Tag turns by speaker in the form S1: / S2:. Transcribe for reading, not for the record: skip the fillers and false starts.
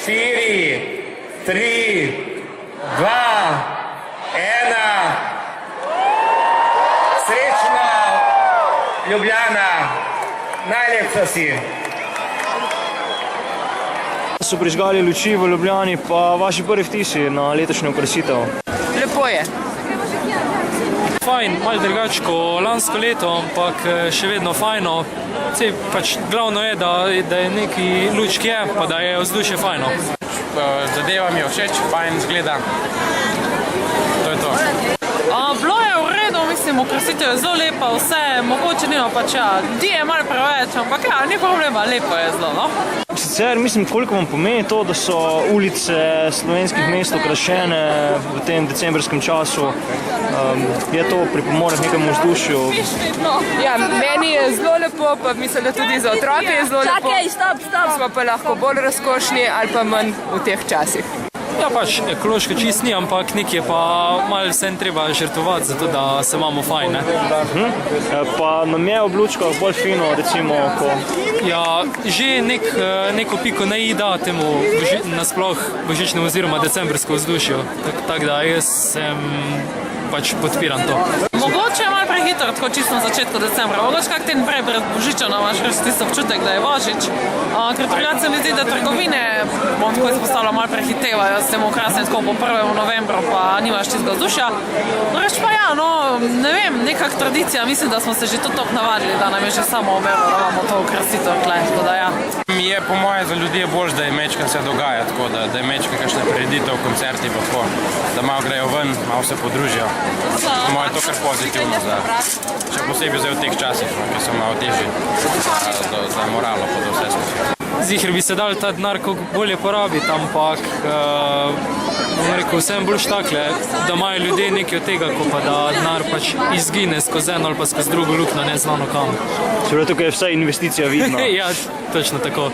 S1: 4, 3, 2, 1. Srečno, Ljubljana, najlepša si.
S2: So prižgali luči v Ljubljani, pa vaši prvi vtisi na letošnjo okrasitev?
S3: Lepo je.
S4: Fajn, malo drugače kot lansko leto, ampak še vedno fajno. Pač glavno je, da je neki lučk je, pa da je vzdušje fajno.
S5: Zadeva mi je všeč, fajn zgleda. To je to.
S3: Bilo je v redu, mislim, okrasitev je zelo lepa, vse, mogoče nima pač, di je malo preveč, ampak ni problema, lepo je zelo, no.
S2: Sicer, mislim, koliko vam pomeni to, da so ulice slovenskih mest okrašene v tem decembrskem času? Je to pripomore k nekemu vzdušju?
S6: Ja, meni je zelo lepo, pa mislim, da tudi za otroke je zelo lepo.
S7: Čakaj, stop.
S6: Smo pa lahko bolj razkošni ali pa manj v teh časih.
S4: Ja, pač ekološko čist ni, ampak nekje pa malo vsem treba žrtvovati, zato da se imamo fajn, ne?
S2: Pa nam je v lučkah bolj fino, recimo, ko...
S4: Ja, že neko piko ne da temu nasploh božičnemu oziroma decembrsko vzdušju, tako da jaz pač podpiram to.
S3: Mogoče je malo prehitro, tako čisto na začetku decembra. Mogoče kak ten prej pred Božičem imaš res tisto občutek, da je Božič. Ker drugače se mi zdi, da trgovine, bom tako izpostavila, malo prehitevajo s tem okrasnem tako po 1. novembru, pa nimaš čistega vzdušja. Reč pa ja, no, ne vem, nekak tradicija, mislim, da smo se že tudi navadili, da nam je že samo omelo, da imamo to okrasitev tle, tako da ja.
S5: Je po moje za ljudi bolj, da je mečkan se dogaja, tako da je mečkan kakšne prireditev, koncerti pa tako, da malo grejo ven, malo se podružijo. Po moje je to kar pozitivno, še posebej zdaj v teh časih, ki so malo težji, da je moralo pa do vse skupaj.
S4: Ziher bi se dal ta denar kako bolje porabiti, ampak bom rekel, vsem bolj štakle, da imajo ljudje nekaj od tega, ko pa da denar pač izgine skozi eno ali pa skozi drugo luknjo, ne znano kam.
S2: Čeprav tukaj je vsa investicija vidna.
S4: Ja, točno tako.